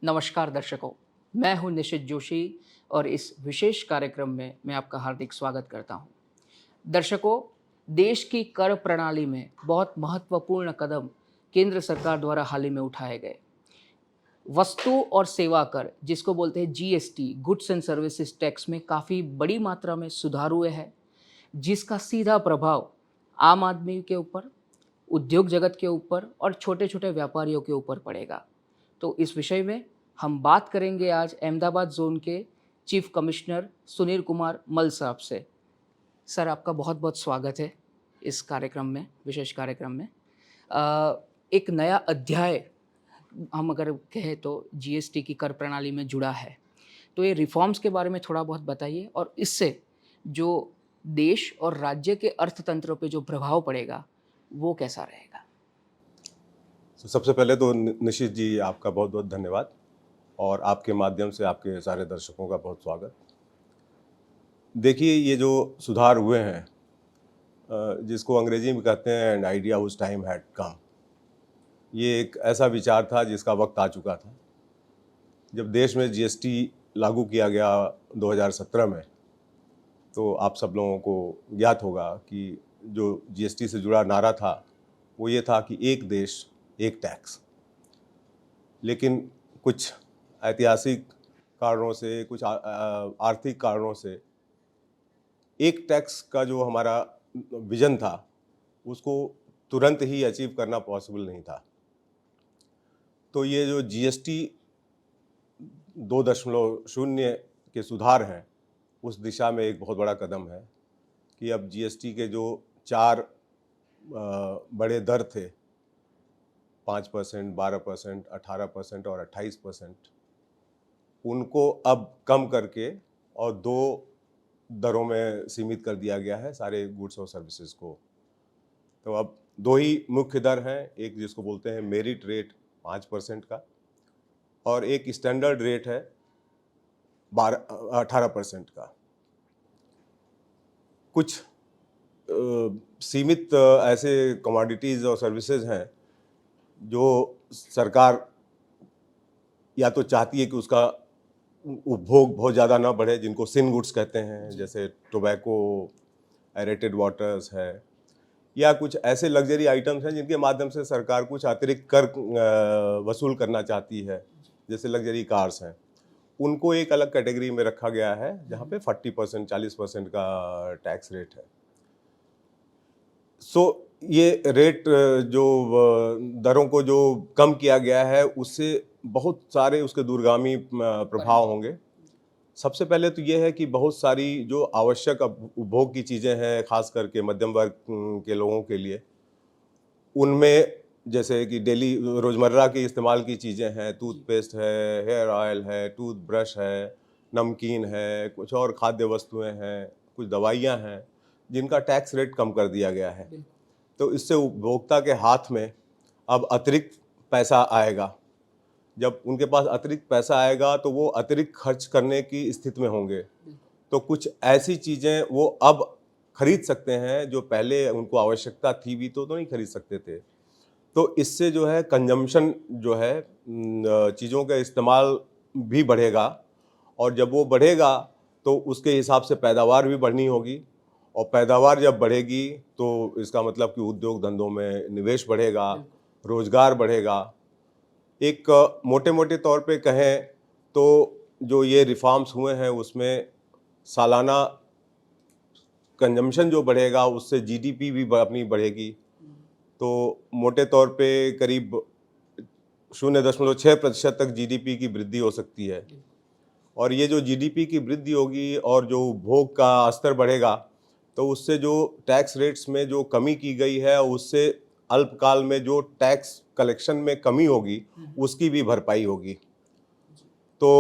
नमस्कार दर्शकों, मैं हूं निशित जोशी और इस विशेष कार्यक्रम में मैं आपका हार्दिक स्वागत करता हूं। दर्शकों, देश की कर प्रणाली में बहुत महत्वपूर्ण कदम केंद्र सरकार द्वारा हाल ही में उठाए गए। वस्तु और सेवा कर, जिसको बोलते हैं GST, goods and services tax में काफ़ी बड़ी मात्रा में सुधार हुए हैं, जिसका सीधा प्रभाव आम आदमी के ऊपर, उद्योग जगत के ऊपर और छोटे छोटे व्यापारियों के ऊपर पड़ेगा। तो इस विषय में हम बात करेंगे आज अहमदाबाद जोन के चीफ कमिश्नर सुनील कुमार मल साहब से। सर, आपका बहुत बहुत स्वागत है इस कार्यक्रम में, विशेष कार्यक्रम में। एक नया अध्याय हम अगर कहें तो जीएसटी की कर प्रणाली में जुड़ा है, तो ये रिफॉर्म्स के बारे में थोड़ा बहुत बताइए और इससे जो देश और राज्य के अर्थतंत्र पे जो प्रभाव पड़ेगा वो कैसा रहेगा। सबसे पहले तो निशित जी, आपका बहुत बहुत धन्यवाद और आपके माध्यम से आपके सारे दर्शकों का बहुत स्वागत। देखिए, ये जो सुधार हुए हैं, जिसको अंग्रेजी में कहते हैं an idea whose time had come, ये एक ऐसा विचार था जिसका वक्त आ चुका था। जब देश में जीएसटी लागू किया गया 2017 में, तो आप सब लोगों को ज्ञात होगा कि जो जीएसटी से जुड़ा नारा था वो ये था कि एक देश एक टैक्स। लेकिन कुछ ऐतिहासिक कारणों से, कुछ आर्थिक कारणों से एक टैक्स का जो हमारा विजन था उसको तुरंत ही अचीव करना पॉसिबल नहीं था। तो ये जो जीएसटी 2.0 के सुधार हैं, उस दिशा में एक बहुत बड़ा कदम है कि अब जीएसटी के जो 4 बड़े दर थे, 5%, 12%, 18% और 28%, उनको अब कम करके और 2 दरों में सीमित कर दिया गया है सारे गुड्स और सर्विसेज को। तो अब 2 ही मुख्य दर हैं, एक जिसको बोलते हैं मेरिट रेट 5% का और एक स्टैंडर्ड रेट है 18% का। कुछ सीमित ऐसे कमोडिटीज़ और सर्विसेज हैं जो सरकार या तो चाहती है कि उसका उपभोग बहुत ज़्यादा ना बढ़े, जिनको सिन गुड्स कहते हैं, जैसे टोबैको, एरेटेड वाटर्स है, या कुछ ऐसे लग्जरी आइटम्स हैं जिनके माध्यम से सरकार कुछ अतिरिक्त कर वसूल करना चाहती है, जैसे लग्जरी कार्स हैं। उनको एक अलग कैटेगरी में रखा गया है जहाँ पे 40%, 40% का टैक्स रेट है। ये रेट जो दरों को जो कम किया गया है, उससे बहुत सारे उसके दूरगामी प्रभाव होंगे। सबसे पहले तो ये है कि बहुत सारी जो आवश्यक उपभोग की चीज़ें हैं, खास करके मध्यम वर्ग के लोगों के लिए, उनमें जैसे कि डेली रोज़मर्रा के इस्तेमाल की चीज़ें हैं, टूथपेस्ट है, हेयर ऑयल है, टूथब्रश है, नमकीन है, कुछ और खाद्य वस्तुएं हैं, कुछ दवाइयाँ हैं, जिनका टैक्स रेट कम कर दिया गया है। तो इससे उपभोक्ता के हाथ में अब अतिरिक्त पैसा आएगा। जब उनके पास अतिरिक्त पैसा आएगा तो वो अतिरिक्त खर्च करने की स्थिति में होंगे। तो कुछ ऐसी चीज़ें वो अब खरीद सकते हैं जो पहले उनको आवश्यकता थी भी तो नहीं खरीद सकते थे। तो इससे जो है कंजम्पशन जो है, चीज़ों का इस्तेमाल भी बढ़ेगा और जब वो बढ़ेगा तो उसके हिसाब से पैदावार भी बढ़नी होगी और पैदावार जब बढ़ेगी तो इसका मतलब कि उद्योग धंधों में निवेश बढ़ेगा, रोजगार बढ़ेगा। एक मोटे मोटे तौर पे कहें तो जो ये रिफॉर्म्स हुए हैं उसमें सालाना कंजम्पशन जो बढ़ेगा उससे जीडीपी भी अपनी बढ़ेगी। तो मोटे तौर पे करीब 0.6% तक जीडीपी की वृद्धि हो सकती है। और ये जो जीडीपी की वृद्धि होगी और जो उपभोग का स्तर बढ़ेगा तो उससे जो टैक्स रेट्स में जो कमी की गई है उससे अल्पकाल में जो टैक्स कलेक्शन में कमी होगी उसकी भी भरपाई होगी। तो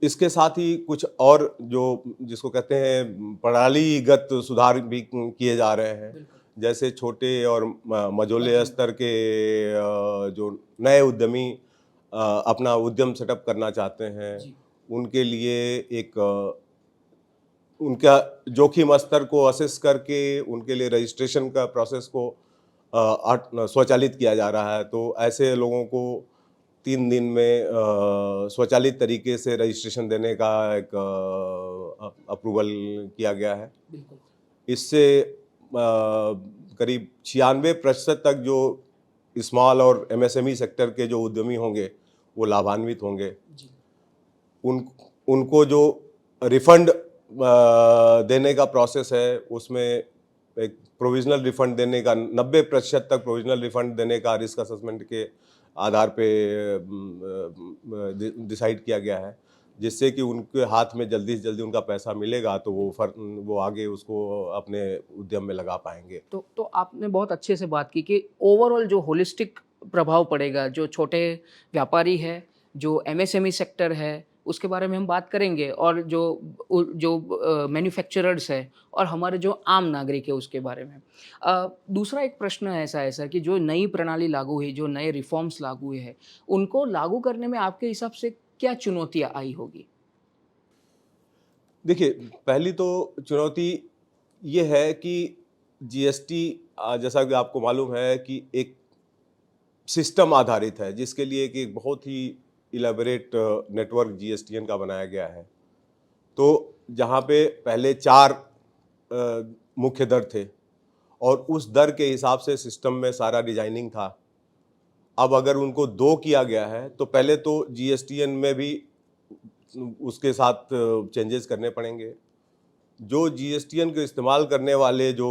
इसके साथ ही कुछ और जो जिसको कहते हैं प्रणालीगत सुधार भी किए जा रहे हैं, जैसे छोटे और मझोले स्तर के जो नए उद्यमी अपना उद्यम सेटअप करना चाहते हैं, उनके लिए एक उनका जोखिम स्तर को असेस करके उनके लिए रजिस्ट्रेशन का प्रोसेस को स्वचालित किया जा रहा है। तो ऐसे लोगों को 3 दिन में स्वचालित तरीके से रजिस्ट्रेशन देने का एक अप्रूवल किया गया है। बिल्कुल। इससे करीब 96% तक जो स्मॉल और एमएसएमई सेक्टर के जो उद्यमी होंगे वो लाभान्वित होंगे। जी। उनको जो रिफंड देने का प्रोसेस है उसमें एक प्रोविजनल रिफंड देने का 90% तक प्रोविजनल रिफंड देने का रिस्क असेसमेंट के आधार पे डिसाइड किया गया है, जिससे कि उनके हाथ में जल्दी से जल्दी उनका पैसा मिलेगा तो वो आगे उसको अपने उद्यम में लगा पाएंगे। तो आपने बहुत अच्छे से बात की कि ओवरऑल जो होलिस्टिक प्रभाव पड़ेगा, जो छोटे व्यापारी है, जो एमएसएमई सेक्टर है, उसके बारे में हम बात करेंगे, और जो मैन्युफैक्चरर्स है और हमारे जो आम नागरिक है उसके बारे में। दूसरा एक प्रश्न ऐसा है सर कि जो नई प्रणाली लागू हुई, जो नए रिफॉर्म्स लागू हुए हैं, उनको लागू करने में आपके हिसाब से क्या चुनौतियाँ आई होगी? देखिए, पहली तो चुनौती ये है कि जीएसटी जैसा कि आपको मालूम है कि एक सिस्टम आधारित है, जिसके लिए कि एक बहुत ही इलेबोरेट नेटवर्क जीएसटीएन का बनाया गया है। तो जहाँ पे पहले 4 मुख्य दर थे और उस दर के हिसाब से सिस्टम में सारा डिजाइनिंग था। अब अगर उनको 2 किया गया है तो पहले तो जीएसटीएन में भी उसके साथ चेंजेस करने पड़ेंगे। जो जीएसटीएन को इस्तेमाल करने वाले जो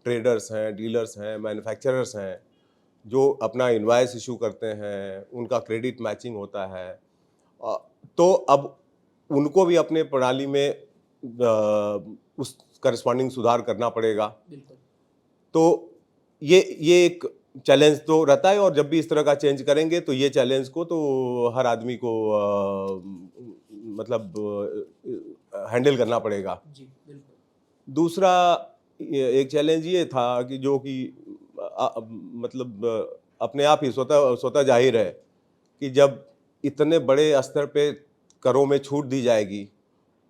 ट्रेडर्स हैं, डीलर्स हैं, मैन्युफैक्चरर्स हैं, जो अपना इनवॉइस इशू करते हैं, उनका क्रेडिट मैचिंग होता है, तो अब उनको भी अपने प्रणाली में उस करस्पॉन्डिंग सुधार करना पड़ेगा। तो ये एक चैलेंज तो रहता है, और जब भी इस तरह का चेंज करेंगे तो ये चैलेंज को तो हर आदमी को मतलब हैंडल करना पड़ेगा। जी, बिल्कुल। दूसरा एक चैलेंज ये था कि जो कि मतलब अपने आप ही स्वतः जाहिर है कि जब इतने बड़े स्तर पे करों में छूट दी जाएगी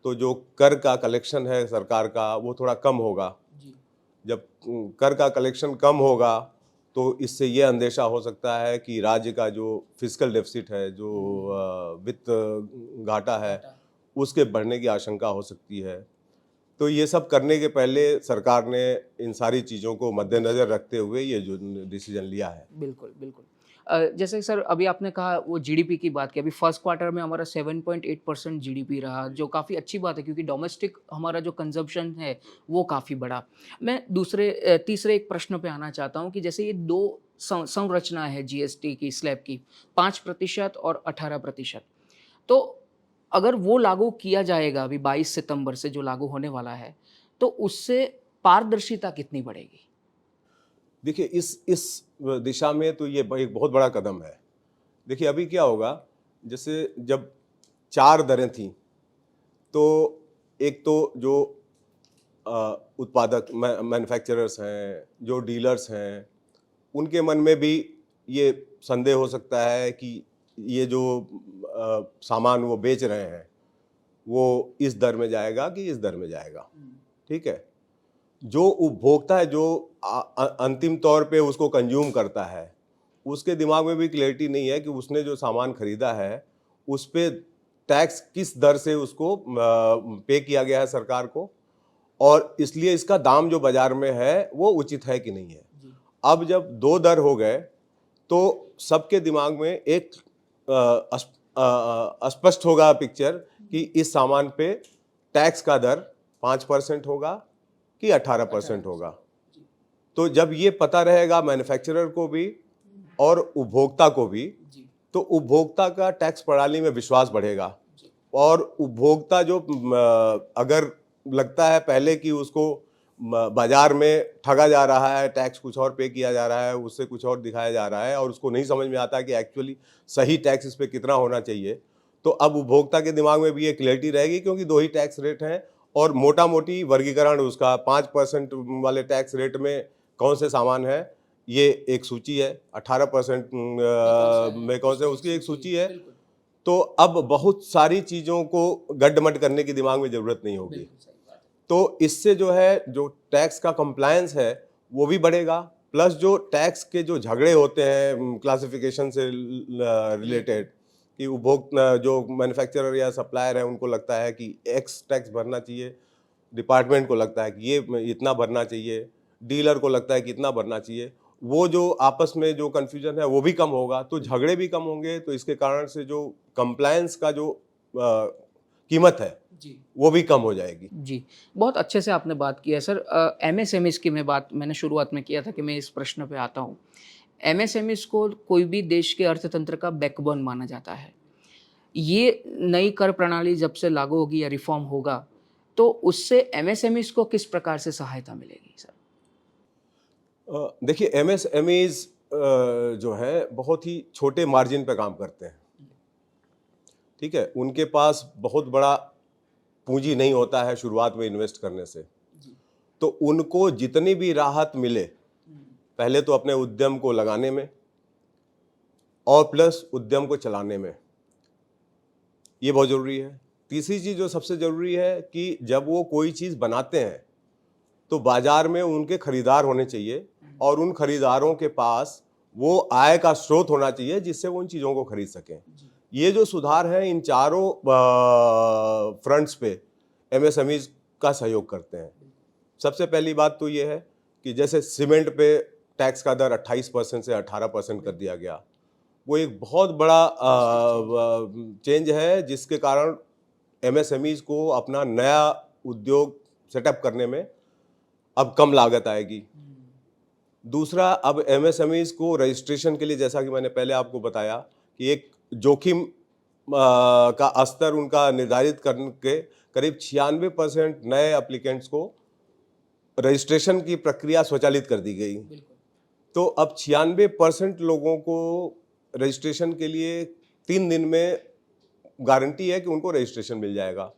तो जो कर का कलेक्शन है सरकार का वो थोड़ा कम होगा। जी। जब कर का कलेक्शन कम होगा तो इससे ये अंदेशा हो सकता है कि राज्य का जो फिस्कल डेफिसिट है, जो वित्त घाटा है, उसके बढ़ने की आशंका हो सकती है। तो ये सब करने के पहले सरकार ने इन सारी चीज़ों को मद्देनज़र रखते हुए ये जो डिसीजन लिया है। बिल्कुल, बिल्कुल। जैसे सर अभी आपने कहा वो जीडीपी की बात की, अभी फर्स्ट क्वार्टर में हमारा 7.8% जीडीपी रहा, जो काफ़ी अच्छी बात है क्योंकि डोमेस्टिक हमारा जो कंजम्पशन है वो काफ़ी बढ़ा। मैं तीसरे एक प्रश्न पे आना चाहता हूँ कि जैसे ये 2 संरचना है जीएसटी की स्लैब की, 5% और 18%। तो अगर वो लागू किया जाएगा अभी 22 सितंबर से जो लागू होने वाला है, तो उससे पारदर्शिता कितनी बढ़ेगी? देखिए, इस दिशा में तो ये एक बहुत बड़ा कदम है। देखिए, अभी क्या होगा, जैसे जब 4 दरें थीं, तो एक तो जो उत्पादक मैन्युफैक्चरर्स हैं, जो डीलर्स हैं, उनके मन में भी ये संदेह हो सकता है कि ये जो सामान वो बेच रहे हैं वो इस दर में जाएगा कि इस दर में जाएगा। ठीक है। जो उपभोक्ता है, जो अंतिम तौर पे उसको कंज्यूम करता है, उसके दिमाग में भी क्लैरिटी नहीं है कि उसने जो सामान खरीदा है उस पे टैक्स किस दर से उसको पे किया गया है सरकार को, और इसलिए इसका दाम जो बाजार में है वो उचित है कि नहीं है। अब जब 2 दर हो गए तो सबके दिमाग में एक स्पष्ट होगा पिक्चर कि इस सामान पे टैक्स का दर 5% होगा कि 18% होगा। तो जब ये पता रहेगा मैन्युफैक्चरर को भी और उपभोक्ता को भी, तो उपभोक्ता का टैक्स प्रणाली में विश्वास बढ़ेगा, और उपभोक्ता जो अगर लगता है पहले कि उसको बाजार में ठगा जा रहा है, टैक्स कुछ और पे किया जा रहा है, उससे कुछ और दिखाया जा रहा है और उसको नहीं समझ में आता कि एक्चुअली सही टैक्स इस पे कितना होना चाहिए, तो अब उपभोक्ता के दिमाग में भी ये क्लैरिटी रहेगी, क्योंकि 2 ही टैक्स रेट हैं और मोटा मोटी वर्गीकरण उसका 5% वाले टैक्स रेट में कौन से सामान है ये एक सूची है, 18% में कौन से उसकी एक सूची है। तो अब बहुत सारी चीज़ों को गड्ढमड करने की दिमाग में ज़रूरत नहीं होगी। तो इससे जो है जो टैक्स का कंप्लायंस है वो भी बढ़ेगा, प्लस जो टैक्स के जो झगड़े होते हैं क्लासिफिकेशन से रिलेटेड, कि उपभोक्ता जो मैन्युफैक्चरर या सप्लायर है उनको लगता है कि एक्स टैक्स भरना चाहिए, डिपार्टमेंट को लगता है कि ये इतना भरना चाहिए, डीलर को लगता है कि इतना भरना चाहिए, वो जो आपस में जो कन्फ्यूजन है वो भी कम होगा, तो झगड़े भी कम होंगे, तो इसके कारण से जो कंप्लायंस का जो कीमत है जी वो भी कम हो जाएगी। जी, बहुत अच्छे से आपने बात की है सर। एमएसएमईज़ की मैंने शुरुआत में किया था कि मैं इस प्रश्न पे आता हूँ। एमएसएमईज़ को कोई भी देश के अर्थतंत्र का बैकबोन माना जाता है। ये नई कर प्रणाली जब से लागू होगी या रिफॉर्म होगा, तो उससे एमएसएमईज़ को किस प्रकार से सहायता मिलेगी सर? देखिए एमएसएमईज जो है बहुत ही छोटे मार्जिन पे काम करते हैं, ठीक है, उनके पास बहुत बड़ा पूंजी नहीं होता है शुरुआत में इन्वेस्ट करने से, तो उनको जितनी भी राहत मिले पहले तो अपने उद्यम को लगाने में और प्लस उद्यम को चलाने में, ये बहुत ज़रूरी है। तीसरी चीज़ जो सबसे ज़रूरी है कि जब वो कोई चीज़ बनाते हैं तो बाजार में उनके खरीदार होने चाहिए और उन खरीदारों के पास वो आय का स्रोत होना चाहिए जिससे वो उन चीज़ों को खरीद सकें। ये जो सुधार है इन चारों फ्रंट्स पे एमएसएमईज का सहयोग करते हैं। सबसे पहली बात तो ये है कि जैसे सीमेंट पे टैक्स का दर 28% से 18% कर दिया गया, वो एक बहुत बड़ा चेंज है जिसके कारण एमएसएमईज को अपना नया उद्योग सेटअप करने में अब कम लागत आएगी। दूसरा, अब एमएसएमईज को रजिस्ट्रेशन के लिए, जैसा कि मैंने पहले आपको बताया, कि एक जोखिम का स्तर उनका निर्धारित करके करीब 96% नए एप्लीकेंट्स को रजिस्ट्रेशन की प्रक्रिया स्वचालित कर दी गई। तो अब 96% लोगों को रजिस्ट्रेशन के लिए 3 दिन में गारंटी है कि उनको रजिस्ट्रेशन मिल जाएगा।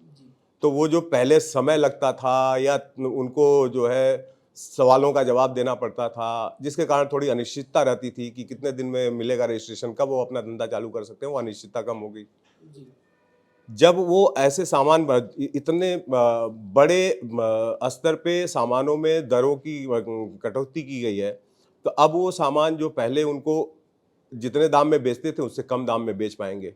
तो वो जो पहले समय लगता था या उनको जो है सवालों का जवाब देना पड़ता था, जिसके कारण थोड़ी अनिश्चितता रहती थी कि कितने दिन में मिलेगा रजिस्ट्रेशन, कब वो अपना धंधा चालू कर सकते हैं, वो अनिश्चितता कम हो गई। जब वो ऐसे सामान इतने बड़े स्तर पे सामानों में दरों की कटौती की गई है, तो अब वो सामान जो पहले उनको जितने दाम में बेचते थे उससे कम दाम में बेच पाएंगे।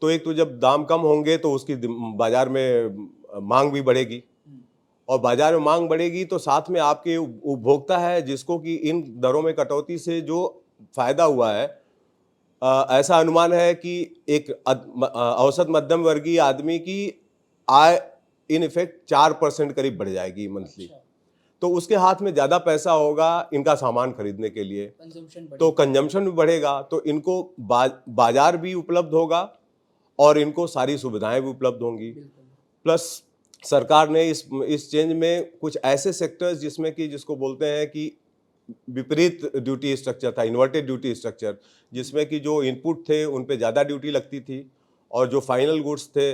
तो एक तो जब दाम कम होंगे तो उसकी बाजार में मांग भी बढ़ेगी, और बाजार में मांग बढ़ेगी तो साथ में आपके उपभोक्ता है जिसको कि इन दरों में कटौती से जो फायदा हुआ है, ऐसा अनुमान है कि एक औसत मध्यम वर्गीय आदमी की आय इन इफेक्ट 4% करीब बढ़ जाएगी मंथली। तो उसके हाथ में ज़्यादा पैसा होगा इनका सामान खरीदने के लिए, तो कंजम्पशन भी बढ़ेगा, तो इनको बाजार भी उपलब्ध होगा और इनको सारी सुविधाएं भी उपलब्ध होंगी। प्लस सरकार ने इस चेंज में कुछ ऐसे सेक्टर्स जिसमें कि जिसको बोलते हैं कि विपरीत ड्यूटी स्ट्रक्चर था, इन्वर्टेड ड्यूटी स्ट्रक्चर, जिसमें कि जो इनपुट थे उन पे ज़्यादा ड्यूटी लगती थी और जो फाइनल गुड्स थे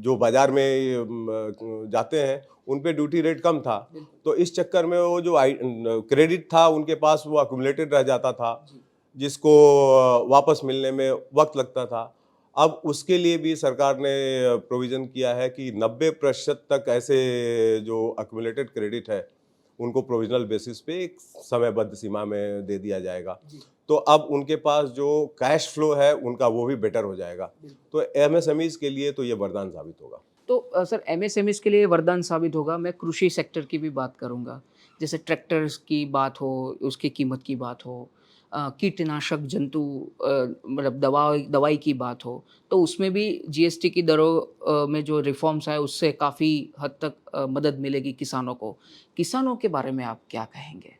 जो बाजार में जाते हैं उन पे ड्यूटी रेट कम था। तो इस चक्कर में वो जो क्रेडिट था उनके पास वो अक्यूमुलेटेड रह जाता था, जिसको वापस मिलने में वक्त लगता था। अब उसके लिए भी सरकार ने प्रोविज़न किया है कि 90% तक ऐसे जो अक्यूमुलेटेड क्रेडिट है उनको प्रोविजनल बेसिस पे एक समयबद्ध सीमा में दे दिया जाएगा। तो अब उनके पास जो कैश फ्लो है उनका वो भी बेटर हो जाएगा। तो एमएसएमईज के लिए तो ये वरदान साबित होगा। तो सर एमएसएमईज के लिए वरदान साबित होगा। मैं कृषि सेक्टर की भी बात करूंगा, जैसे ट्रैक्टर्स की बात हो, उसकी कीमत की बात हो, कीटनाशक जंतु मतलब दवाई की बात हो, तो उसमें भी जीएसटी की दरों में जो रिफॉर्म्स है उससे काफ़ी हद तक मदद मिलेगी किसानों को। किसानों के बारे में आप क्या कहेंगे?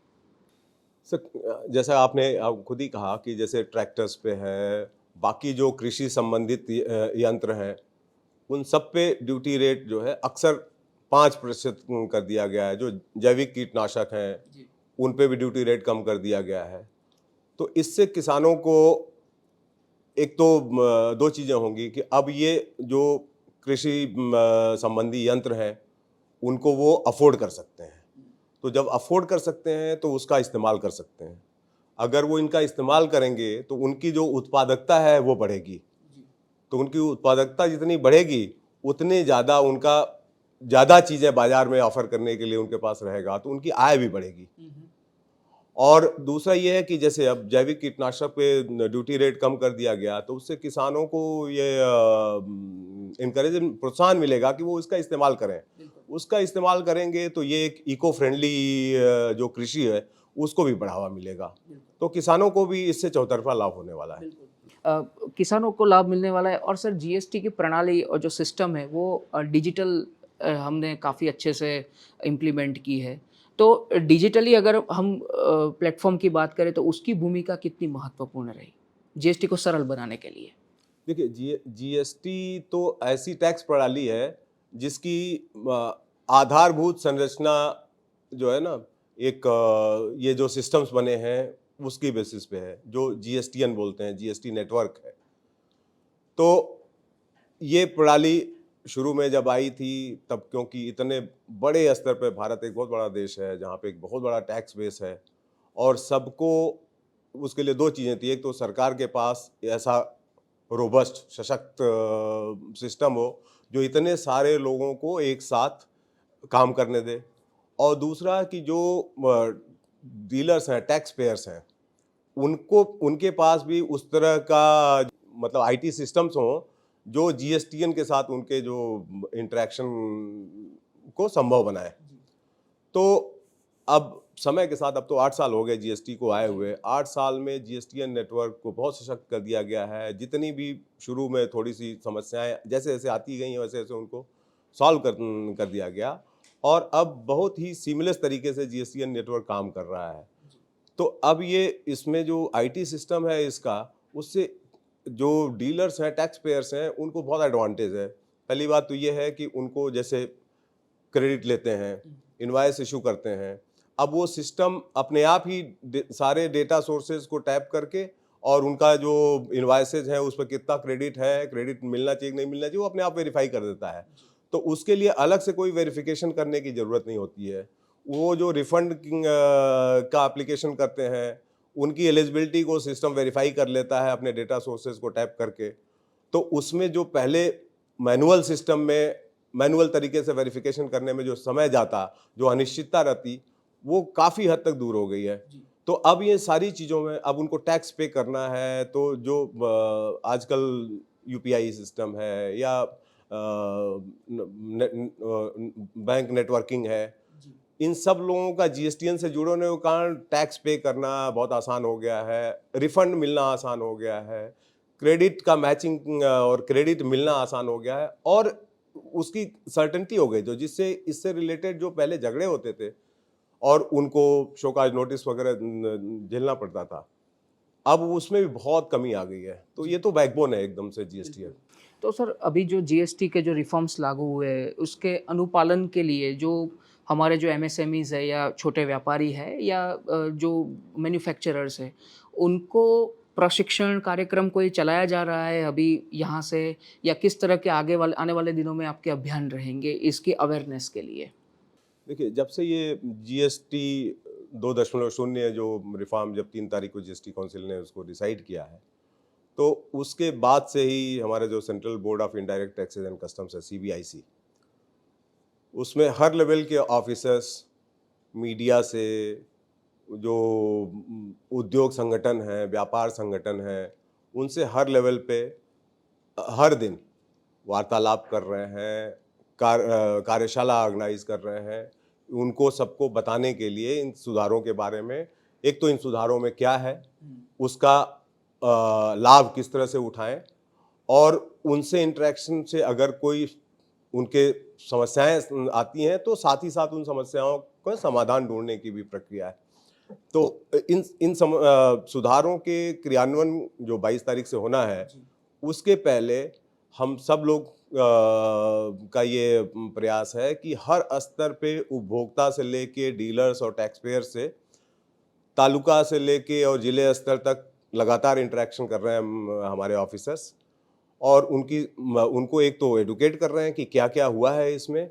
सर जैसा आपने खुद ही कहा कि जैसे ट्रैक्टर्स पे है, बाकी जो कृषि संबंधित यंत्र हैं उन सब पे ड्यूटी रेट जो है अक्सर 5% कर दिया गया है। जो जैविक कीटनाशक हैं उन पे भी ड्यूटी रेट कम कर दिया गया है। तो इससे किसानों को एक तो 2 चीज़ें होंगी कि अब ये जो कृषि संबंधी यंत्र हैं उनको वो अफोर्ड कर सकते हैं। तो जब अफोर्ड कर सकते हैं तो उसका इस्तेमाल कर सकते हैं। अगर वो इनका इस्तेमाल करेंगे तो उनकी जो उत्पादकता है वो बढ़ेगी। तो उनकी उत्पादकता जितनी बढ़ेगी उतने ज़्यादा उनका ज़्यादा चीज़ें बाज़ार में ऑफ़र करने के लिए उनके पास रहेगा, तो उनकी आय भी बढ़ेगी। और दूसरा ये है कि जैसे अब जैविक कीटनाशक पे ड्यूटी रेट कम कर दिया गया, तो उससे किसानों को ये इनकरेज प्रोत्साहन मिलेगा कि वो इसका इस्तेमाल करें। उसका इस्तेमाल करेंगे तो ये एक इको फ्रेंडली जो कृषि है उसको भी बढ़ावा मिलेगा, तो किसानों को भी इससे चौतरफा लाभ होने वाला है। किसानों को लाभ मिलने वाला है। और सर जीएसटी की प्रणाली और जो सिस्टम है वो डिजिटल हमने काफ़ी अच्छे से इम्प्लीमेंट की है। तो डिजिटली अगर हम प्लेटफॉर्म की बात करें तो उसकी भूमिका कितनी महत्वपूर्ण रही जीएसटी को सरल बनाने के लिए? देखिए, जीएसटी तो ऐसी टैक्स प्रणाली है जिसकी आधारभूत संरचना जो है ना, एक ये जो सिस्टम्स बने हैं उसकी बेसिस पे है, जो जीएसटीएन बोलते हैं, जीएसटी नेटवर्क है। तो ये प्रणाली शुरू में जब आई थी तब, क्योंकि इतने बड़े स्तर पे भारत एक बहुत बड़ा देश है जहाँ पे एक बहुत बड़ा टैक्स बेस है, और सबको उसके लिए दो चीज़ें थी। एक तो सरकार के पास ऐसा रोबस्ट सशक्त सिस्टम हो जो इतने सारे लोगों को एक साथ काम करने दे, और दूसरा कि जो डीलर्स हैं, टैक्स पेयर्स हैं, उनको उनके पास भी उस तरह का मतलब आईटी सिस्टम्स हों जो जीएसटीएन के साथ उनके जो इंटरेक्शन को संभव बनाए। तो अब समय के साथ, अब तो 8 साल हो गए जीएसटी को आए हुए, 8 साल में जीएसटीएन नेटवर्क को बहुत सशक्त कर दिया गया है। जितनी भी शुरू में थोड़ी सी समस्याएं जैसे जैसे आती गई हैं वैसे वैसे उनको सॉल्व कर दिया गया, और अब बहुत ही सीमलेस तरीके से जीएसटीएन नेटवर्क काम कर रहा है। तो अब ये इसमें जो आईटी सिस्टम है इसका, उससे जो डीलर्स हैं, टैक्स पेयर्स हैं, उनको बहुत एडवांटेज है। पहली बात तो ये है कि उनको जैसे क्रेडिट लेते हैं, इनवॉइस इशू करते हैं, अब वो सिस्टम अपने आप ही सारे डेटा सोर्सेज को टैप करके और उनका जो इनवॉइसेज हैं उस पर कितना क्रेडिट है, क्रेडिट मिलना चाहिए नहीं मिलना चाहिए, वो अपने आप वेरीफाई कर देता है। तो उसके लिए अलग से कोई वेरिफिकेशन करने की ज़रूरत नहीं होती है। वो जो रिफंड का एप्लीकेशन करते हैं उनकी एलिजिबिलिटी को सिस्टम वेरीफाई कर लेता है अपने डेटा सोर्सेज को टैप करके। तो उसमें जो पहले मैनुअल सिस्टम में मैनुअल तरीके से वेरिफिकेशन करने में जो समय जाता, जो अनिश्चितता रहती, वो काफ़ी हद तक दूर हो गई है। तो अब ये सारी चीज़ों में अब उनको टैक्स पे करना है, तो जो आजकल यूपीआई सिस्टम है या बैंक नेटवर्किंग है, इन सब लोगों का जीएसटीएन से जुड़ने के कारण टैक्स पे करना बहुत आसान हो गया है, रिफंड मिलना आसान हो गया है, क्रेडिट का मैचिंग और क्रेडिट मिलना आसान हो गया है, और उसकी सर्टेनिटी हो गई, जो जिससे इससे रिलेटेड जो पहले झगड़े होते थे और उनको शोकाज नोटिस वगैरह झेलना पड़ता था, अब उसमें भी बहुत कमी आ गई है। तो ये तो बैकबोन है एकदम से जीएसटीएन। तो सर अभी जो जीएसटी के जो रिफॉर्म्स लागू हुए उसके अनुपालन के लिए जो हमारे जो एमएसएमईज है या छोटे व्यापारी है या जो मैन्युफैक्चरर्स है उनको प्रशिक्षण कार्यक्रम कोई चलाया जा रहा है अभी यहाँ से, या किस तरह के आने वाले दिनों में आपके अभियान रहेंगे इसकी अवेयरनेस के लिए? देखिए, जब से ये जीएसटी 2.0 जो रिफॉर्म जब 3 तारीख को जीएसटी काउंसिल ने उसको डिसाइड किया है, तो उसके बाद से ही हमारे जो central board of indirect taxes and customs है, सीबीआईसी, उसमें हर लेवल के ऑफिसर्स, मीडिया से, जो उद्योग संगठन है, व्यापार संगठन है, उनसे हर लेवल पे हर दिन वार्तालाप कर रहे हैं, कार्यशाला ऑर्गेनाइज कर रहे हैं, उनको सबको बताने के लिए इन सुधारों के बारे में, एक तो इन सुधारों में क्या है, उसका लाभ किस तरह से उठाएं, और उनसे इंटरेक्शन से अगर कोई उनके समस्याएं आती हैं तो साथ ही साथ उन समस्याओं का समाधान ढूंढने की भी प्रक्रिया है। तो इन सुधारों के क्रियान्वयन जो 22 तारीख से होना है, उसके पहले हम सब लोग का ये प्रयास है कि हर स्तर पे उपभोक्ता से लेके डीलर्स और टैक्स पेयर से, तालुका से लेके और जिले स्तर तक लगातार इंटरेक्शन कर रहे हैं हमारे ऑफिसर्स, और उनको एक तो एडुकेट कर रहे हैं कि क्या क्या हुआ है इसमें,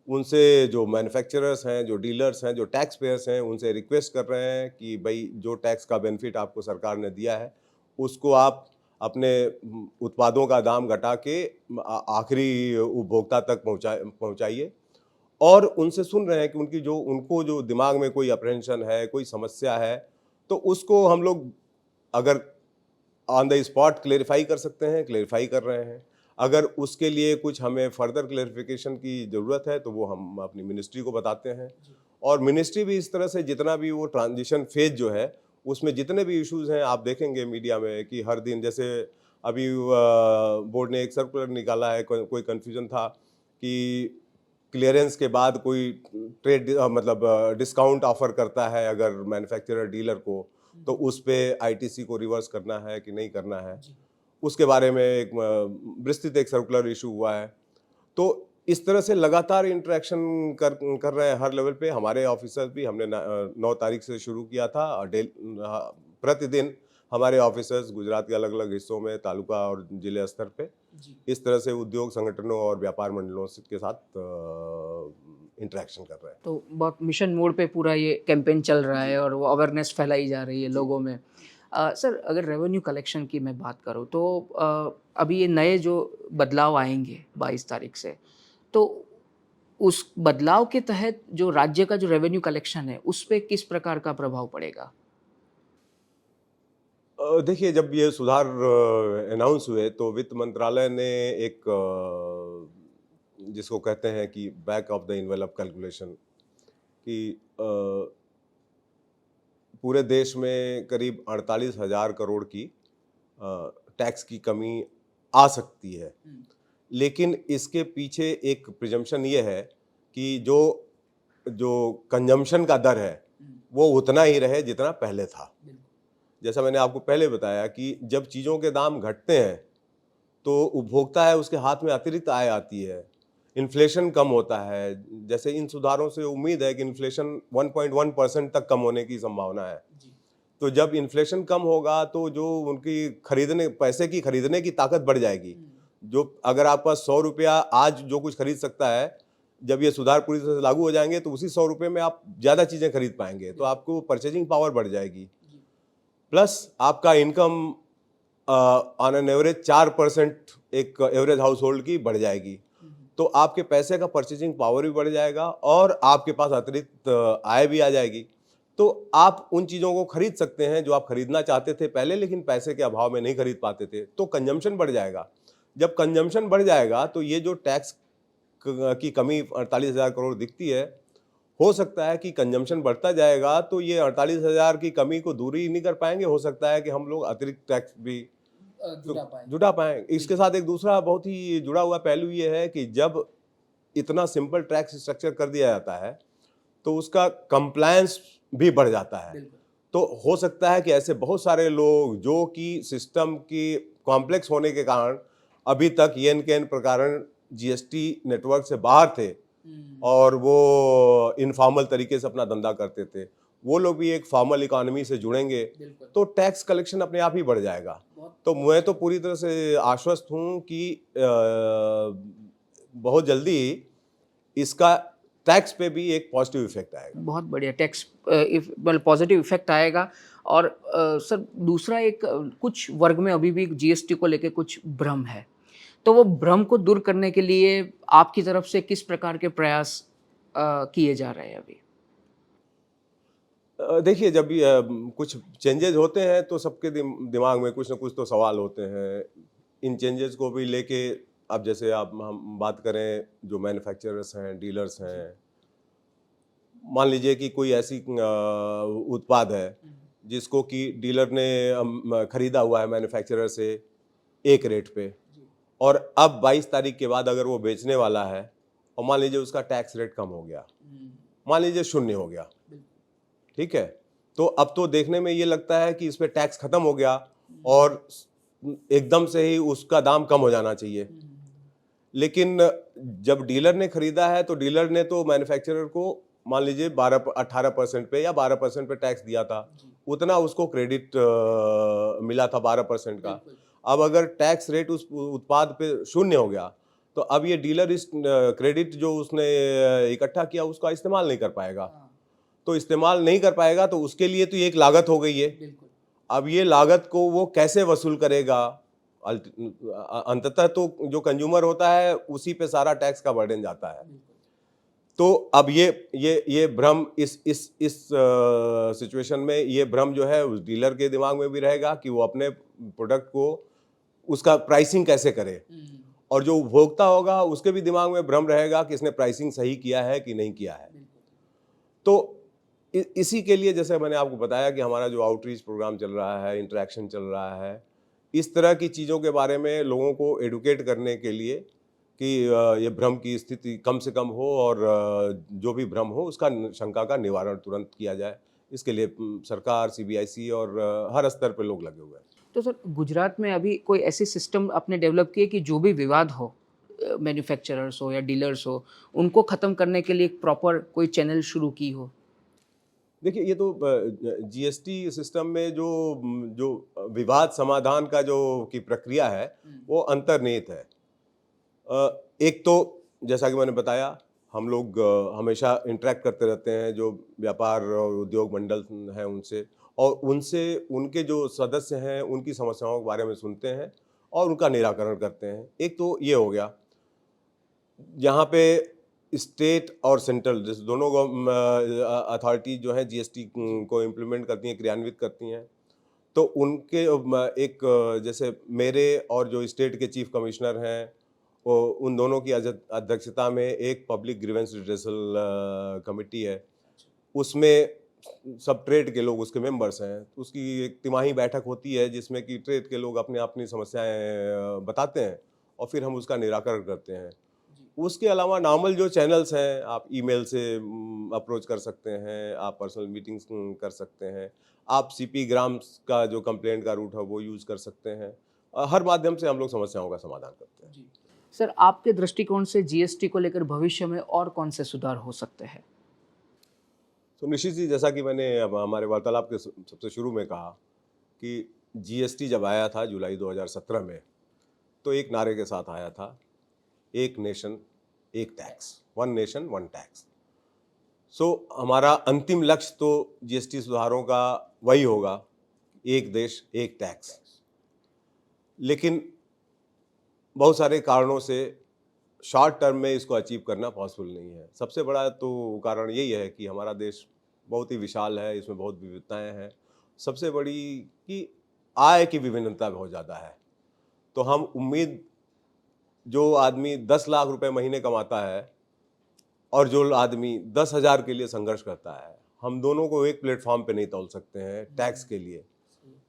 उनसे जो मैन्युफैक्चरर्स हैं, जो डीलर्स हैं, जो टैक्स पेयर्स हैं, उनसे रिक्वेस्ट कर रहे हैं कि भाई जो टैक्स का बेनिफिट आपको सरकार ने दिया है उसको आप अपने उत्पादों का दाम घटा के आखिरी उपभोक्ता तक पहुंचाइए, और उनसे सुन रहे हैं कि उनको जो दिमाग में कोई अप्रहेंशन है, कोई समस्या है, तो उसको हम लोग अगर ऑन द स्पॉट क्लेरिफाई कर सकते हैं, क्लेरिफाई कर रहे हैं। अगर उसके लिए कुछ हमें फर्दर क्लेरिफिकेशन की ज़रूरत है तो वो हम अपनी मिनिस्ट्री को बताते हैं, और मिनिस्ट्री भी इस तरह से जितना भी वो ट्रांजिशन फेज जो है उसमें जितने भी इश्यूज हैं, आप देखेंगे मीडिया में कि हर दिन, जैसे अभी बोर्ड ने एक सर्कुलर निकाला है, कोई कन्फ्यूजन था कि क्लियरेंस के बाद कोई ट्रेड मतलब डिस्काउंट ऑफर करता है अगर मैन्युफैक्चरर डीलर को, तो उस पे आईटीसी को रिवर्स करना है कि नहीं करना है, उसके बारे में एक विस्तृत एक सर्कुलर इशू हुआ है। तो इस तरह से लगातार इंटरेक्शन कर रहे हैं हर लेवल पे। हमारे ऑफिसर्स भी, हमने 9 तारीख से शुरू किया था, और प्रतिदिन हमारे ऑफिसर्स गुजरात के अलग अलग हिस्सों में, तालुका और जिले स्तर पे इस तरह से उद्योग संगठनों और व्यापार मंडलों के साथ इंटरेक्शन कर रहे हैं। तो बहुत मिशन मोड पे पूरा ये कैंपेन चल रहा है और वो अवेयरनेस फैलाई जा रही है लोगों में। सर, अगर रेवेन्यू कलेक्शन की मैं बात करूँ तो अभी ये नए जो बदलाव आएंगे 22 तारीख से, तो उस बदलाव के तहत जो राज्य का जो रेवेन्यू कलेक्शन है उस पे किस प्रकार का प्रभाव पड़ेगा? देखिए, जब ये सुधार अनाउंस हुए तो वित्त मंत्रालय ने एक जिसको कहते हैं कि back of the envelope calculation, कि पूरे देश में करीब 48,000 करोड़ की टैक्स की कमी आ सकती है। लेकिन इसके पीछे एक प्रिजम्पशन ये है कि जो कंजम्पशन का दर है वो उतना ही रहे जितना पहले था। जैसा मैंने आपको पहले बताया कि जब चीज़ों के दाम घटते हैं तो उपभोक्ता है उसके हाथ में अतिरिक्त आय आती है, इन्फ्लेशन कम होता है। जैसे इन सुधारों से उम्मीद है कि इन्फ्लेशन 1.1% तक कम होने की संभावना है। तो जब इन्फ्लेशन कम होगा तो जो उनकी पैसे की खरीदने की ताकत बढ़ जाएगी। जो अगर आपके पास 100 रुपया आज जो कुछ खरीद सकता है, जब ये सुधार पूरी तरह से लागू हो जाएंगे तो उसी 100 रुपये में आप ज़्यादा चीज़ें खरीद पाएंगे, तो आपको परचेजिंग पावर बढ़ जाएगी। प्लस आपका इनकम ऑन एन एवरेज 4% एक एवरेज हाउस होल्ड की बढ़ जाएगी। तो आपके पैसे का परचेजिंग पावर भी बढ़ जाएगा और आपके पास अतिरिक्त आय भी आ जाएगी। तो आप उन चीज़ों को खरीद सकते हैं जो आप खरीदना चाहते थे पहले, लेकिन पैसे के अभाव में नहीं खरीद पाते थे। तो कंजम्पशन बढ़ जाएगा। जब कंजम्पशन बढ़ जाएगा तो ये जो टैक्स की कमी 48,000 करोड़ दिखती है, हो सकता है कि कंजम्पशन बढ़ता जाएगा तो ये 48,000 की कमी को दूर ही नहीं कर पाएंगे। हो सकता है कि हम लोग अतिरिक्त टैक्स भी जुटा पाएं। इसके साथ एक दूसरा बहुत ही जुड़ा हुआ पहलू ये है कि जब इतना सिंपल टैक्स स्ट्रक्चर कर दिया जाता है तो उसका कंप्लायंस भी बढ़ जाता है। तो हो सकता है कि ऐसे बहुत सारे लोग जो कि सिस्टम की कॉम्प्लेक्स होने के कारण अभी तक येन केन प्रकार जीएसटी नेटवर्क से बाहर थे और वो इनफॉर्मल तरीके से अपना धंधा करते थे, वो लोग भी एक फॉर्मल इकोनॉमी से जुड़ेंगे तो टैक्स कलेक्शन अपने आप ही बढ़ जाएगा। तो मैं तो पूरी तरह से आश्वस्त हूँ कि बहुत जल्दी इसका टैक्स पे भी एक पॉजिटिव इफेक्ट आएगा। बहुत बढ़िया, टैक्स पॉजिटिव इफेक्ट आएगा। और सर, दूसरा एक कुछ वर्ग में अभी भी जीएसटी को लेके कुछ भ्रम है, तो वो भ्रम को दूर करने के लिए आपकी तरफ से किस प्रकार के प्रयास किए जा रहे हैं अभी? देखिए, जब भी कुछ चेंजेस होते हैं तो सबके दिमाग में कुछ ना कुछ तो सवाल होते हैं। इन चेंजेस को भी लेके अब जैसे हम बात करें, जो मैन्युफैक्चरर्स हैं, डीलर्स हैं, मान लीजिए कि कोई ऐसी उत्पाद है जिसको कि डीलर ने खरीदा हुआ है मैन्युफैक्चरर से एक रेट पे, और अब 22 तारीख के बाद अगर वो बेचने वाला है और मान लीजिए उसका टैक्स रेट कम हो गया, मान लीजिए 0 हो गया, ठीक है, तो अब तो देखने में ये लगता है कि इस पे टैक्स खत्म हो गया और एकदम से ही उसका दाम कम हो जाना चाहिए। लेकिन जब डीलर ने खरीदा है तो डीलर ने तो मैन्युफैक्चरर को मान लीजिए 18% पे या 12% पे टैक्स दिया था, उतना उसको क्रेडिट मिला था 12% का। अब अगर टैक्स रेट उस उत्पाद पे 0 हो गया तो अब ये डीलर इस क्रेडिट जो उसने इकट्ठा किया उसका इस्तेमाल नहीं कर पाएगा। तो इस्तेमाल नहीं कर पाएगा तो उसके लिए तो ये एक लागत हो गई है। अब ये लागत को वो कैसे वसूल करेगा? अंततः तो जो कंज्यूमर होता है उसी पे सारा टैक्स का बर्डन जाता है। तो अब ये भ्रम इस सिचुएशन में ये भ्रम जो है उस डीलर के दिमाग में भी रहेगा कि वो अपने प्रोडक्ट को उसका प्राइसिंग कैसे करे, और जो उपभोक्ता होगा उसके भी दिमाग में भ्रम रहेगा कि इसने प्राइसिंग सही किया है कि नहीं किया है। तो इसी के लिए जैसे मैंने आपको बताया कि हमारा जो आउटरीच प्रोग्राम चल रहा है, इंटरेक्शन चल रहा है, इस तरह की चीज़ों के बारे में लोगों को एडुकेट करने के लिए कि ये भ्रम की स्थिति कम से कम हो, और जो भी भ्रम हो उसका शंका का निवारण तुरंत किया जाए। इसके लिए सरकार, सीबीआईसी और हर स्तर पर लोग लगे हुए हैं। तो सर, गुजरात में अभी कोई ऐसी सिस्टम आपने डेवलप की है कि जो भी विवाद हो, मैन्युफैक्चरर्स हो या डीलर्स हो, उनको ख़त्म करने के लिए एक प्रॉपर कोई चैनल शुरू की हो? देखिए, ये तो जीएसटी सिस्टम में जो विवाद समाधान का जो की प्रक्रिया है वो अंतर्निहित है। एक तो जैसा कि मैंने बताया, हम लोग हमेशा इंटरेक्ट करते रहते हैं जो व्यापार और उद्योग मंडल हैं उनसे, और उनसे उनके जो सदस्य हैं उनकी समस्याओं के बारे में सुनते हैं और उनका निराकरण करते हैं। एक तो ये हो गया। यहाँ पे स्टेट और सेंट्रल जैसे दोनों अथॉरिटी जो है जीएसटी को इम्प्लीमेंट करती हैं, क्रियान्वित करती हैं, तो उनके एक जैसे मेरे और जो स्टेट के चीफ कमिश्नर हैं, वो उन दोनों की अध्यक्षता में एक पब्लिक ग्रीवेंस रिड्रेसल कमेटी है। उसमें सब ट्रेड के लोग उसके मेंबर्स हैं। उसकी एक तिमाही बैठक होती है जिसमें कि ट्रेड के लोग अपनी समस्याएं बताते हैं और फिर हम उसका निराकरण करते हैं। उसके अलावा नॉर्मल जो चैनल्स हैं, आप ईमेल से अप्रोच कर सकते हैं, आप पर्सनल मीटिंग्स कर सकते हैं, आप सीपी ग्राम्स का जो कंप्लेंट का रूट है वो यूज़ कर सकते हैं। हर माध्यम से हम लोग समस्याओं का समाधान करते हैं। सर, आपके दृष्टिकोण से जीएसटी को लेकर भविष्य में और कौन से सुधार हो सकते हैं? तो निश्चित जी, जैसा कि मैंने अब हमारे वार्तालाप के सबसे शुरू में कहा कि जीएसटी जब आया था जुलाई 2017 में, तो एक नारे के साथ आया था, एक नेशन एक tax, one nation one tax. So हमारा अंतिम लक्ष्य तो जीएसटी सुधारों का वही होगा, एक देश एक टैक्स। लेकिन बहुत सारे कारणों से शॉर्ट टर्म में इसको अचीव करना पॉसिबल नहीं है। सबसे बड़ा तो कारण यही है कि हमारा देश बहुत ही विशाल है, इसमें बहुत विविधताएं हैं। सबसे बड़ी कि आय की विभिन्नता बहुत ज़्यादा है। तो हम जो आदमी 10 लाख रुपए महीने कमाता है और जो आदमी 10,000 के लिए संघर्ष करता है, हम दोनों को एक प्लेटफॉर्म पे नहीं तौल सकते हैं टैक्स के लिए।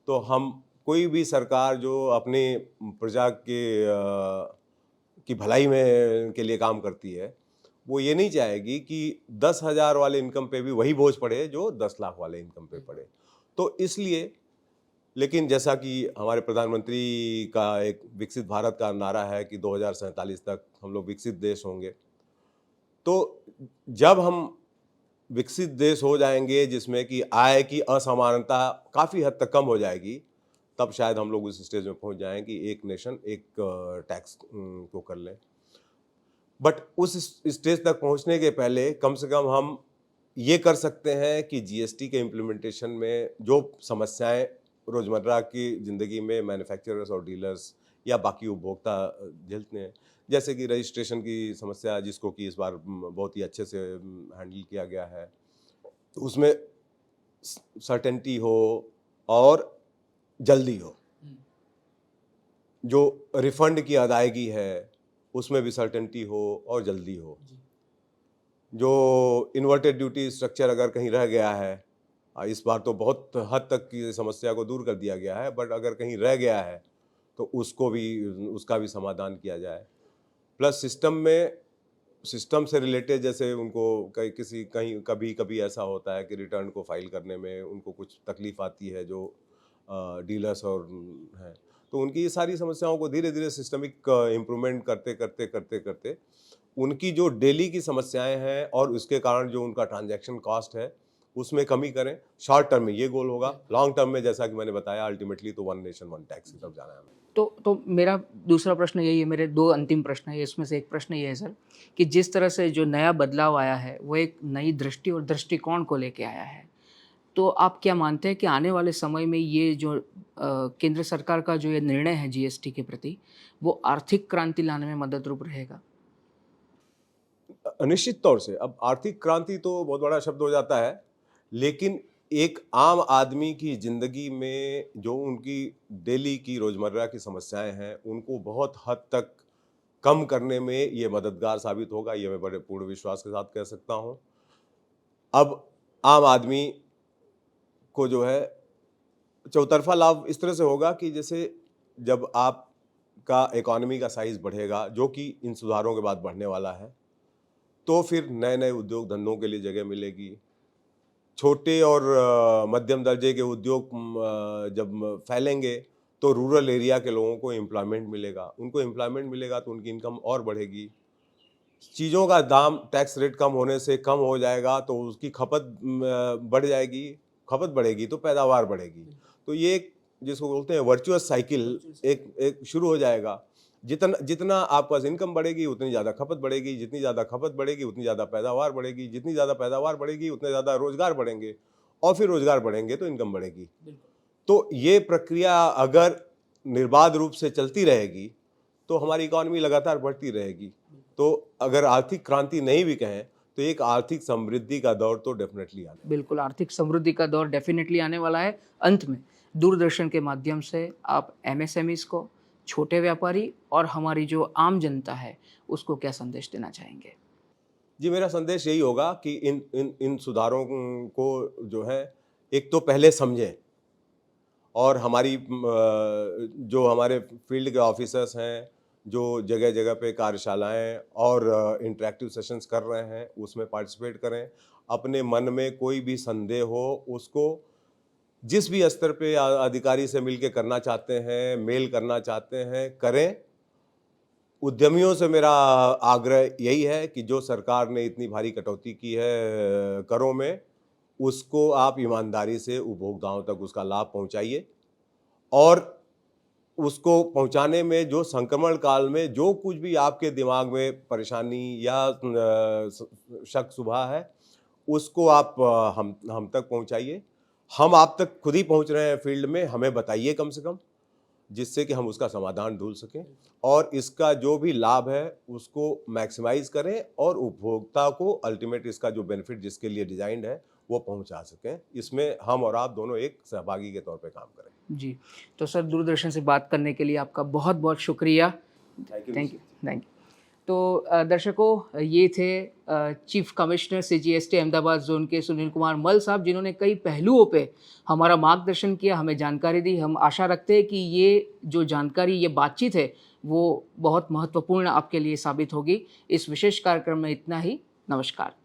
तो हम कोई भी सरकार जो अपनी प्रजा की भलाई में के लिए काम करती है, वो ये नहीं चाहेगी कि 10,000 वाले इनकम पे भी वही बोझ पड़े जो 10 लाख वाले इनकम पे पड़े। तो इसलिए, लेकिन जैसा कि हमारे प्रधानमंत्री का एक विकसित भारत का नारा है कि 2047 तक हम लोग विकसित देश होंगे, तो जब हम विकसित देश हो जाएंगे जिसमें कि आय की असमानता काफ़ी हद तक कम हो जाएगी, तब शायद हम लोग उस स्टेज में पहुंच जाएं कि एक नेशन एक टैक्स को कर लें। बट उस स्टेज तक पहुंचने के पहले कम से कम हम ये कर सकते हैं कि जीएसटी के इम्प्लीमेंटेशन में जो समस्याएं रोज़मर्रा की ज़िंदगी में मैन्युफैक्चरर्स और डीलर्स या बाकी उपभोक्ता झेलते हैं, जैसे कि रजिस्ट्रेशन की समस्या, जिसको कि इस बार बहुत ही अच्छे से हैंडल किया गया है, तो उसमें सर्टेनिटी हो और जल्दी हो। जो रिफंड की अदायगी है उसमें भी सर्टेनिटी हो और जल्दी हो। जो इन्वर्टेड ड्यूटी स्ट्रक्चर अगर कहीं रह गया है, इस बार तो बहुत हद तक की समस्या को दूर कर दिया गया है, बट अगर कहीं रह गया है तो उसका भी समाधान किया जाए। प्लस सिस्टम से रिलेटेड, जैसे उनको कभी ऐसा होता है कि रिटर्न को फाइल करने में उनको कुछ तकलीफ आती है, जो डीलर्स और हैं, तो उनकी ये सारी समस्याओं को धीरे धीरे सिस्टमिक इम्प्रूवमेंट करते उनकी जो डेली की समस्याएं हैं और उसके कारण जो उनका ट्रांजैक्शन कॉस्ट है उसमें कमी करें। शॉर्ट टर्म में ये गोल होगा। लॉन्ग टर्म में जैसा कि मैंने बताया, अल्टीमेटली तो वन नेशन वन टैक्स की तरफ जाना है हमें। तो मेरा दूसरा प्रश्न यही है, मेरे दो अंतिम प्रश्न है, इसमें से एक प्रश्न ये है सर कि जिस तरह से जो नया बदलाव आया है वो एक नई दृष्टि और दृष्टिकोण को लेके आया है, तो आप क्या मानते हैं कि आने वाले समय में ये जो केंद्र सरकार का जो ये निर्णय है जीएसटी के प्रति, वो आर्थिक क्रांति लाने में मदद रूप रहेगा? निश्चित तौर से अब आर्थिक क्रांति तो बहुत बड़ा शब्द हो जाता है, लेकिन एक आम आदमी की ज़िंदगी में जो उनकी डेली की रोज़मर्रा की समस्याएं हैं, उनको बहुत हद तक कम करने में ये मददगार साबित होगा, ये मैं बड़े पूर्ण विश्वास के साथ कह सकता हूँ। अब आम आदमी को जो है चौतरफा लाभ इस तरह से होगा कि जैसे जब आपका इकोनॉमी का साइज़ बढ़ेगा, जो कि इन सुधारों के बाद बढ़ने वाला है, तो फिर नए-नए उद्योग धंधों के लिए जगह मिलेगी। छोटे और मध्यम दर्जे के उद्योग जब फैलेंगे तो रूरल एरिया के लोगों को एम्प्लॉयमेंट मिलेगा। उनको एम्प्लॉयमेंट मिलेगा तो उनकी इनकम और बढ़ेगी। चीज़ों का दाम टैक्स रेट कम होने से कम हो जाएगा तो उसकी खपत बढ़ जाएगी। खपत बढ़ेगी तो पैदावार बढ़ेगी। तो ये एक जिसको बोलते हैं वर्चुअस साइकिल एक शुरू हो जाएगा। जितना जितना आपके पास इनकम बढ़ेगी उतनी ज़्यादा खपत बढ़ेगी, जितनी ज़्यादा खपत बढ़ेगी उतनी ज़्यादा पैदावार बढ़ेगी, जितनी ज़्यादा पैदावार बढ़ेगी उतने ज़्यादा रोज़गार बढ़ेंगे और फिर रोज़गार बढ़ेंगे तो इनकम बढ़ेगी। तो ये प्रक्रिया अगर निर्बाध रूप से चलती रहेगी तो हमारी इकॉनमी लगातार बढ़ती रहेगी। तो अगर आर्थिक क्रांति नहीं भी कहें तो एक आर्थिक समृद्धि का दौर तो डेफिनेटली आने। बिल्कुल, आर्थिक समृद्धि का दौर डेफिनेटली आने वाला है। अंत में दूरदर्शन के माध्यम से आप एमएसएमईज़ को, छोटे व्यापारी और हमारी जो आम जनता है उसको क्या संदेश देना चाहेंगे? जी, मेरा संदेश यही होगा कि इन सुधारों को जो है एक तो पहले समझें और हमारी जो हमारे फील्ड के ऑफिसर्स हैं, जो जगह-जगह पे कार्यशालाएँ और इंटरैक्टिव सेशंस कर रहे हैं, उसमें पार्टिसिपेट करें। अपने मन में कोई भी संदेह हो, उसको जिस भी स्तर पे अधिकारी से मिलके करना चाहते हैं, मेल करना चाहते हैं, करें। उद्यमियों से मेरा आग्रह यही है कि जो सरकार ने इतनी भारी कटौती की है करों में, उसको आप ईमानदारी से उपभोक्ताओं तक उसका लाभ पहुँचाइए और उसको पहुँचाने में जो संक्रमण काल में जो कुछ भी आपके दिमाग में परेशानी या शक शुबा है, उसको आप हम तक पहुँचाइए। हम आप तक खुद ही पहुँच रहे हैं फील्ड में, हमें बताइए कम से कम, जिससे कि हम उसका समाधान ढूँढ सकें और इसका जो भी लाभ है उसको मैक्सिमाइज़ करें और उपभोक्ता को अल्टीमेट इसका जो बेनिफिट जिसके लिए डिज़ाइन्ड है वो पहुंचा सकें। इसमें हम और आप दोनों एक सहभागी के तौर पे काम करें। जी, तो सर दूरदर्शन से बात करने के लिए आपका बहुत-बहुत शुक्रिया। Thank you. Thank you. तो दर्शकों, ये थे chief commissioner CGST Ahmedabad zone के सुनील कुमार मल साहब, जिन्होंने कई पहलुओं पे हमारा मार्गदर्शन किया, हमें जानकारी दी। हम आशा रखते हैं कि ये जो जानकारी, ये बातचीत है, वो बहुत महत्वपूर्ण आपके लिए साबित होगी। इस विशेष कार्यक्रम में इतना ही। नमस्कार।